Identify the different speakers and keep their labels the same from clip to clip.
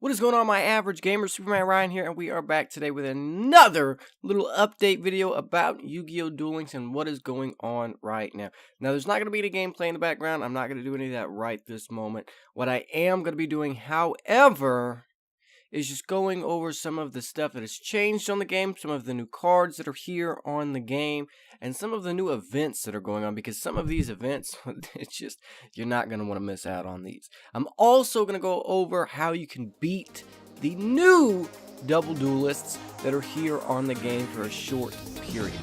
Speaker 1: What is going on, my average gamer? SupermanRion here, and we are back today with another little update video about YuGiOh Duel Links and what is going on right now. Now, there's not going to be any gameplay in the background. I'm not going to do any of that right this moment. What I am going to be doing, however, is just going over some of the stuff that has changed on the game, some of the new cards that are here on the game, and some of the new events that are going on, because some of these events, it's just, you're not going to want to miss out on these. I'm also going to go over how you can beat the new double duelists that are here on the game for a short period.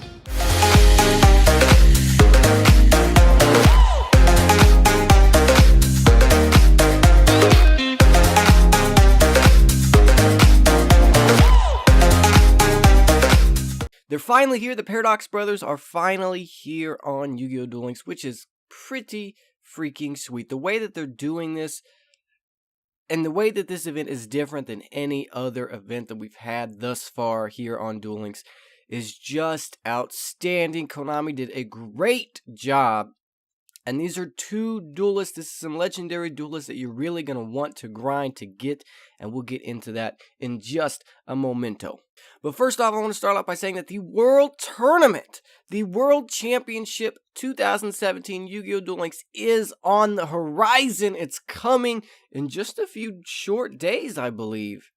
Speaker 1: They're finally here. The Paradox Brothers are finally here on YuGiOh Duel Links, which is pretty freaking sweet. The way that they're doing this and the way that this event is different than any other event that we've had thus far here on Duel Links is just outstanding. Konami did a great job. And these are two duelists. This is some legendary duelists that you're really going to want to grind to get. And we'll get into that in just a momento. But first off, I want to start off by saying that the World Tournament, the World Championship 2017 YuGiOh Duel Links is on the horizon. It's coming in just a few short days, I believe.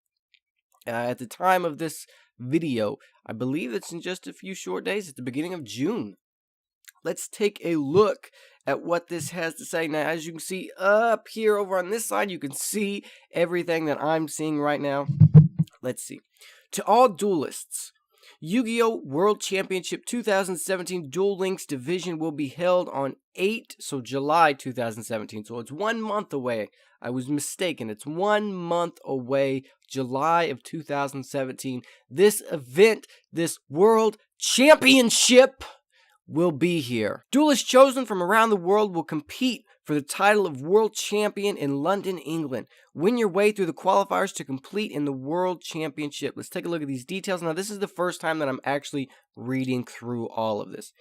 Speaker 1: At the time of this video, I believe it's in just a few short days at the beginning of June. Let's take a look at what this has to say. Now, as you can see up here over on this side, you can see everything that I'm seeing right now. Let's see. To all duelists, YuGiOh World Championship 2017 Duel Links Division will be held on July 2017. So it's 1 month away. I was mistaken. It's 1 month away, July of 2017. This event, this World Championship, will be here. Duelists chosen from around the world will compete for the title of World Champion in London, England. Win your way through the qualifiers to complete in the World Championship. Let's take a look at these details. Now, this is the first time that I'm actually reading through all of this.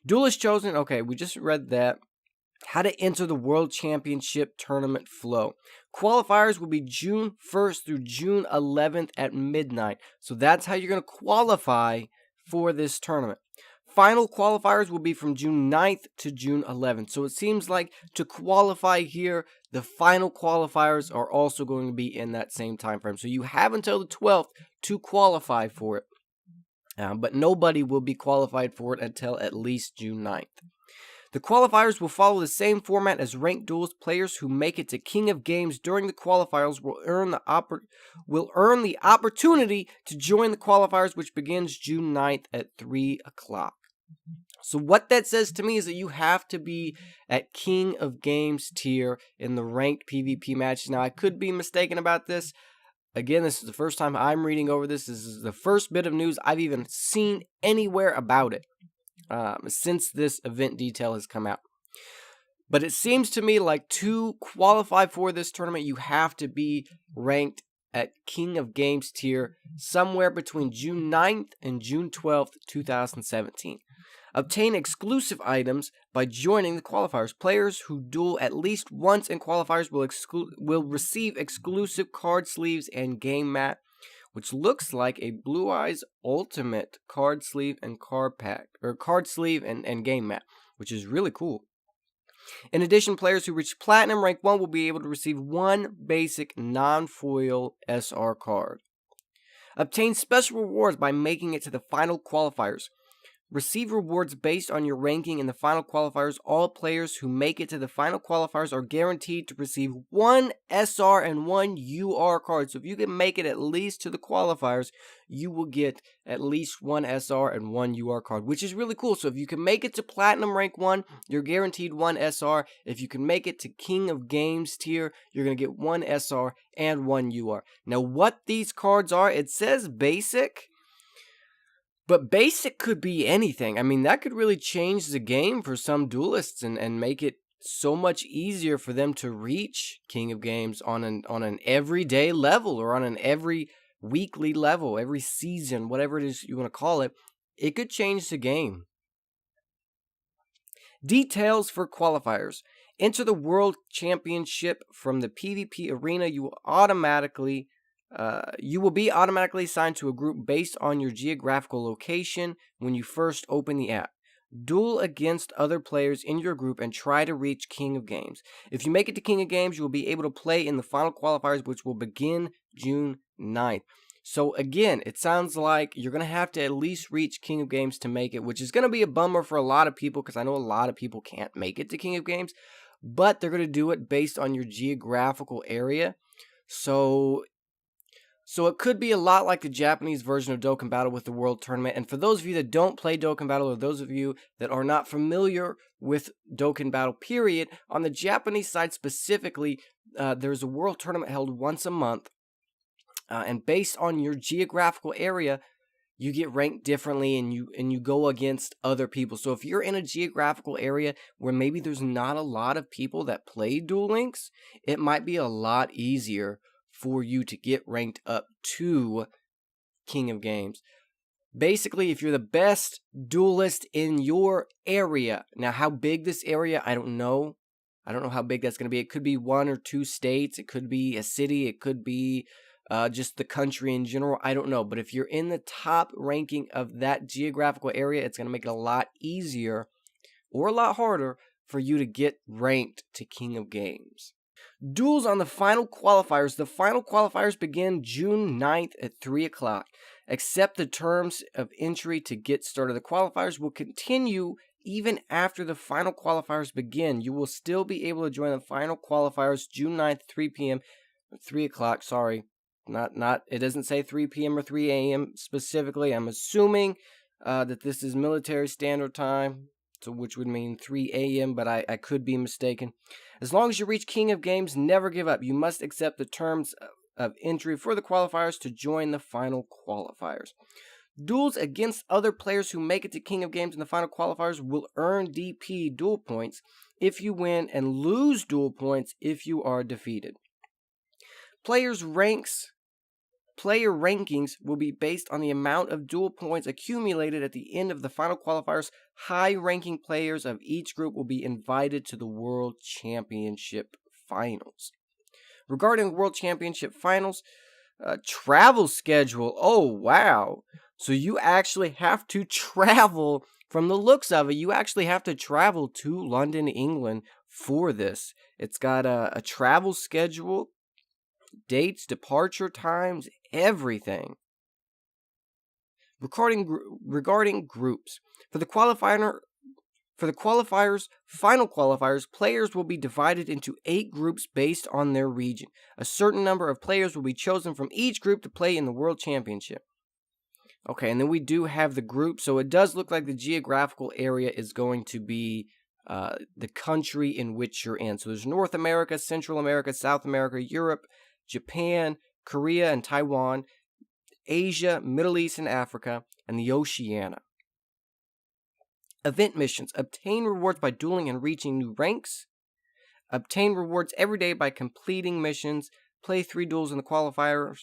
Speaker 1: Duelists chosen, okay, we just read that. How to enter the World Championship tournament flow. Qualifiers will be June 1st through June 11th at midnight. So that's how you're going to qualify for this tournament. Final qualifiers will be from June 9th to June 11th. So it seems like to qualify here, the final qualifiers are also going to be in that same time frame. So you have until the 12th to qualify for it. But nobody will be qualified for it until at least June 9th. The qualifiers will follow the same format as ranked duels. Players who make it to King of Games during the qualifiers will earn the opportunity to join the qualifiers, which begins June 9th at 3 o'clock. So what that says to me is that you have to be at King of Games tier in the ranked PvP matches. Now, I could be mistaken about this. Again, this is the first time I'm reading over this. This is the first bit of news I've even seen anywhere about it since this event detail has come out. But it seems to me like to qualify for this tournament, you have to be ranked at King of Games tier somewhere between June 9th and June 12th, 2017. Obtain exclusive items by joining the qualifiers. Players who duel at least once in qualifiers will receive exclusive card sleeves and game mat, which looks like a Blue Eyes Ultimate card sleeve and card pack, or card sleeve and game mat, which is really cool. In addition, players who reach Platinum Rank 1 will be able to receive one basic non-foil SR card. Obtain special rewards by making it to the final qualifiers. Receive rewards based on your ranking in the final qualifiers. All players who make it to the final qualifiers are guaranteed to receive one SR and one UR card. So if you can make it at least to the qualifiers, you will get at least one SR and one UR card, which is really cool. So if you can make it to Platinum Rank 1, you're guaranteed one SR. If you can make it to King of Games tier, you're going to get one SR and one UR. Now, what these cards are, it says basic. But basic could be anything. I mean, that could really change the game for some duelists and make it so much easier for them to reach King of Games on an everyday level or on an every weekly level, every season, whatever it is you want to call it. It could change the game. Details for qualifiers. Enter the World Championship from the PvP arena. You will automatically You will be automatically assigned to a group based on your geographical location when you first open the app. Duel against other players in your group and try to reach King of Games. If you make it to King of Games, you will be able to play in the final qualifiers, which will begin June 9th. So again, it sounds like you're going to have to at least reach King of Games to make it, which is going to be a bummer for a lot of people because I know a lot of people can't make it to King of Games, but they're going to do it based on your geographical area. So it could be a lot like the Japanese version of Dokkan Battle with the World Tournament. And for those of you that don't play Dokkan Battle, or those of you that are not familiar with Dokkan Battle, period, on the Japanese side specifically, there's a World Tournament held once a month. And based on your geographical area, you get ranked differently and you go against other people. So if you're in a geographical area where maybe there's not a lot of people that play Duel Links, it might be a lot easier for you to get ranked up to King of Games. Basically, if you're the best duelist in your area, now how big this area, I don't know. I don't know how big that's going to be. It could be 1 or 2 states. It could be a city. It could be just the country in general. I don't know. But if you're in the top ranking of that geographical area, it's going to make it a lot easier or a lot harder for you to get ranked to King of Games. Duels on the final qualifiers. The final qualifiers begin June 9th at 3 o'clock. Accept the terms of entry to get started. The qualifiers will continue even after the final qualifiers begin. You will still be able to join the final qualifiers June 9th, 3 p.m. 3 o'clock, sorry. It doesn't say 3 p.m. or 3 a.m. specifically. I'm assuming that this is military standard time, so which would mean 3 a.m., but I could be mistaken. As long as you reach King of Games, never give up. You must accept the terms of entry for the qualifiers to join the final qualifiers. Duels against other players who make it to King of Games in the final qualifiers will earn DP duel points if you win and lose duel points if you are defeated. Player rankings will be based on the amount of duel points accumulated at the end of the final qualifiers. High-ranking players of each group will be invited to the World Championship Finals. Regarding World Championship Finals, travel schedule. Oh, wow. So you actually have to travel, from the looks of it, you actually have to travel to London, England for this. It's got a travel schedule, dates, departure times, everything. Regarding groups, for the qualifiers, final qualifiers, players will be divided into 8 groups based on their region. A certain number of players will be chosen from each group to play in the World Championship. Okay, and then we do have the group, so it does look like the geographical area is going to be the country in which you're in. So there's North America, Central America, South America, Europe, Japan, Korea, and Taiwan, Asia, Middle East, and Africa, and the Oceania. Event missions. Obtain rewards by dueling and reaching new ranks. Obtain rewards every day by completing missions. Play 3 duels in the qualifiers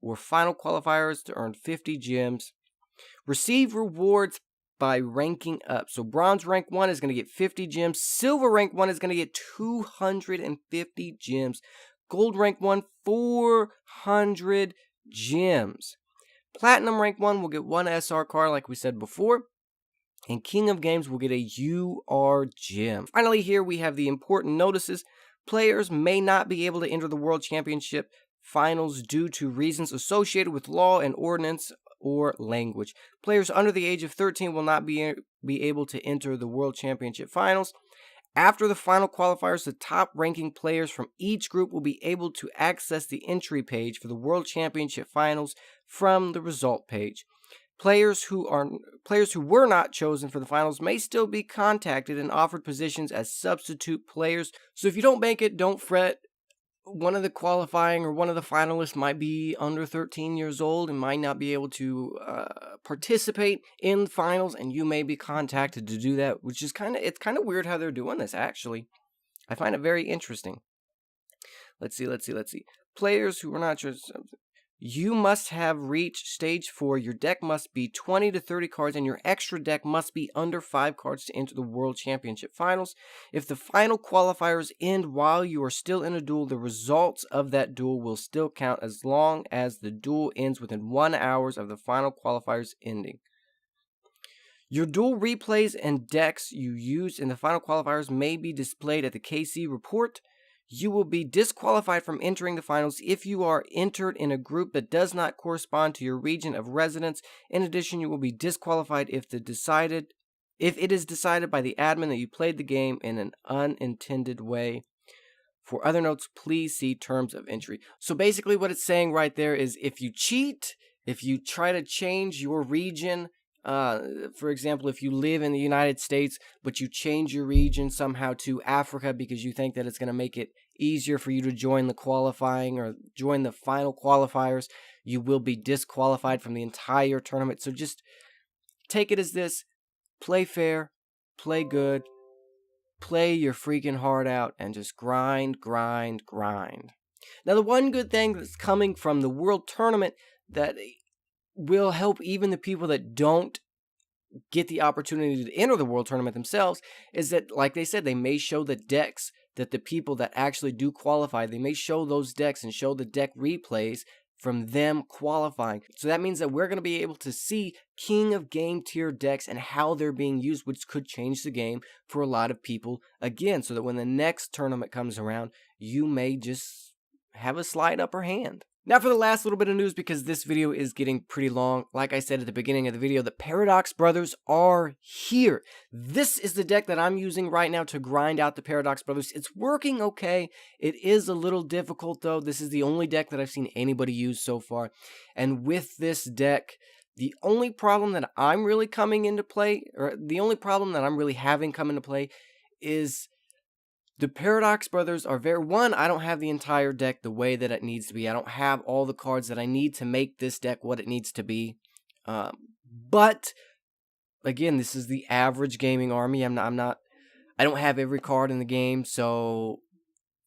Speaker 1: or final qualifiers to earn 50 gems. Receive rewards by ranking up. So bronze rank 1 is going to get 50 gems. Silver rank 1 is going to get 250 gems. Gold rank 1, 400 gems. Platinum rank 1 will get 1 SR card like we said before. And King of Games will get a UR gem. Finally, here we have the important notices. Players may not be able to enter the World Championship Finals due to reasons associated with law and ordinance or language. Players under the age of 13 will not be able to enter the World Championship Finals. After the final qualifiers, the top-ranking players from each group will be able to access the entry page for the World Championship Finals from the result page. Players who were not chosen for the finals may still be contacted and offered positions as substitute players. So if you don't make it, don't fret. One of the qualifying or one of the finalists might be under 13 years old and might not be able to participate in the finals, and you may be contacted to do that, which is kind of weird how they're doing this, actually. I find it very interesting. Let's see. Players who were not chosen. You must have reached stage 4. Your deck must be 20 to 30 cards, and your extra deck must be under 5 cards to enter the World Championship Finals. If the final qualifiers end while you are still in a duel, the results of that duel will still count as long as the duel ends within 1 hour of the final qualifiers ending. Your duel replays and decks you used in the final qualifiers may be displayed at the KC report. You will be disqualified from entering the finals if you are entered in a group that does not correspond to your region of residence. In addition, you will be disqualified if it is decided by the admin that you played the game in an unintended way. For other notes, please see terms of entry. So basically what it's saying right there is if you cheat, if you try to change your region, for example, if you live in the United States, but you change your region somehow to Africa because you think that it's going to make it easier for you to join the qualifying or join the final qualifiers, you will be disqualified from the entire tournament. So just take it as this: play fair, play good, play your freaking heart out, and just grind, grind, grind. Now, the one good thing that's coming from the World Tournament that will help even the people that don't get the opportunity to enter the World Tournament themselves is that, like they said, they may show the decks that the people that actually do qualify, they may show those decks and show the deck replays from them qualifying. So that means that we're going to be able to see King of Game tier decks and how they're being used, which could change the game for a lot of people again, so that when the next tournament comes around, you may just have a slight upper hand. Now for the last little bit of news, because this video is getting pretty long. Like I said at the beginning of the video, the Paradox Brothers are here. This is the deck that I'm using right now to grind out the Paradox Brothers. It's working okay. It is a little difficult though. This is the only deck that I've seen anybody use so far. And with this deck, the only problem that I'm really coming into play, or the only problem that I'm really having come into play, is the Paradox Brothers are I don't have the entire deck the way that it needs to be. I don't have all the cards that I need to make this deck what it needs to be. But again, this is the average gaming army. I don't have every card in the game, so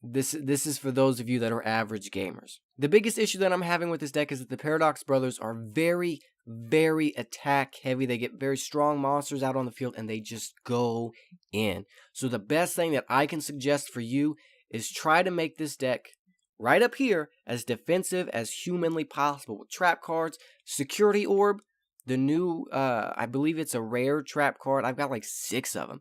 Speaker 1: this is for those of you that are average gamers. The biggest issue that I'm having with this deck is that the Paradox Brothers are very, very attack heavy. They get very strong monsters out on the field and they just go in. So the best thing that I can suggest for you is try to make this deck right up here as defensive as humanly possible with trap cards, Security Orb, the new, I believe it's a rare trap card. I've got like 6 of them.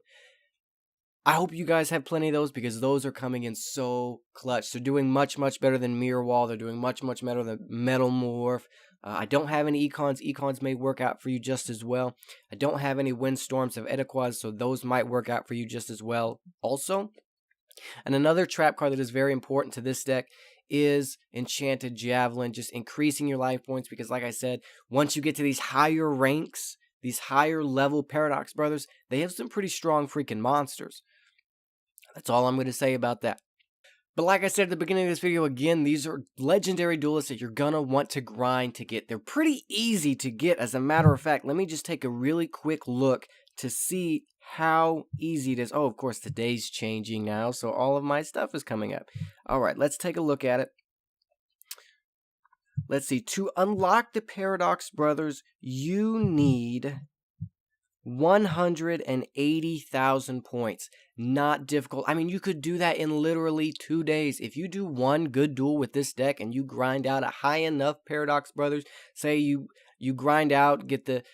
Speaker 1: I hope you guys have plenty of those because those are coming in so clutch. They're doing much, much better than Mirror Wall. They're doing much, much better than Metal Morph. I don't have any Econs. Econs may work out for you just as well. I don't have any Windstorms of Ediquaz, so those might work out for you just as well also. And another trap card that is very important to this deck is Enchanted Javelin, just increasing your life points because, like I said, once you get to these higher ranks, these higher level Paradox Brothers, they have some pretty strong freaking monsters. That's all I'm going to say about that. But like I said at the beginning of this video, again, these are legendary duelists that you're going to want to grind to get. They're pretty easy to get, as a matter of fact. Let me just take a really quick look to see how easy it is. Oh, of course, the day's changing now, so all of my stuff is coming up. All right, let's take a look at it. Let's see. To unlock the Paradox Brothers, you need 180,000 points. Not difficult. I mean, you could do that in literally 2 days. If you do one good duel with this deck and you grind out a high enough Paradox Brothers, say you grind out, get the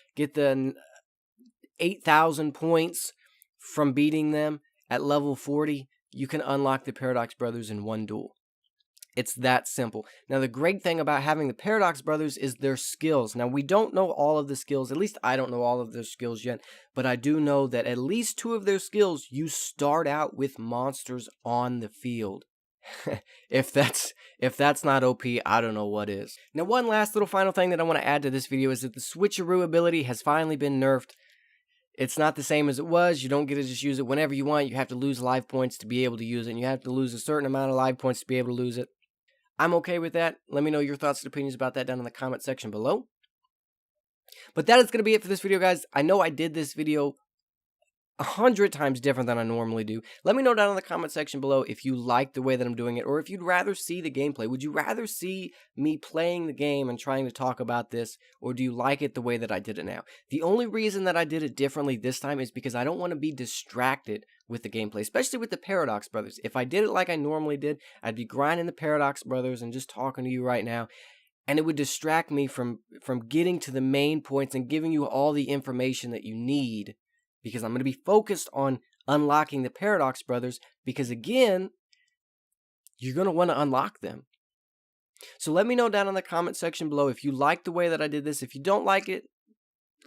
Speaker 1: 8,000 points from beating them at level 40, you can unlock the Paradox Brothers in one duel. It's that simple. Now, the great thing about having the Paradox Brothers is their skills. Now, we don't know all of the skills. At least I don't know all of their skills yet. But I do know that at least 2 of their skills, you start out with monsters on the field. If that's not OP, I don't know what is. Now, one last little final thing that I want to add to this video is that the switcheroo ability has finally been nerfed. It's not the same as it was. You don't get to just use it whenever you want. You have to lose life points to be able to use it. And you have to lose a certain amount of life points to be able to lose it. I'm okay with that. Let me know your thoughts and opinions about that down in the comment section below. But that is going to be it for this video, guys. I know I did this video 100 times different than I normally do. Let me know down in the comment section below if you like the way that I'm doing it, or if you'd rather see the gameplay. Would you rather see me playing the game and trying to talk about this, or do you like it the way that I did it now? The only reason that I did it differently this time is because I don't want to be distracted with the gameplay, especially with the Paradox Brothers. If I did it like I normally did, I'd be grinding the Paradox Brothers and just talking to you right now, and it would distract me from getting to the main points and giving you all the information that you need, because I'm going to be focused on unlocking the Paradox Brothers, because again, you're going to want to unlock them. So let me know down in the comment section below if you like the way that I did this. If you don't like it,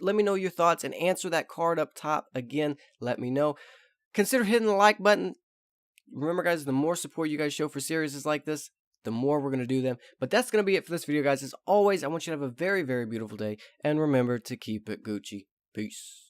Speaker 1: let me know your thoughts and answer that card up top. Again, let me know. Consider hitting the like button. Remember, guys, the more support you guys show for series like this, the more we're going to do them. But that's going to be it for this video, guys. As always, I want you to have a very, very beautiful day. And remember to keep it Gucci. Peace.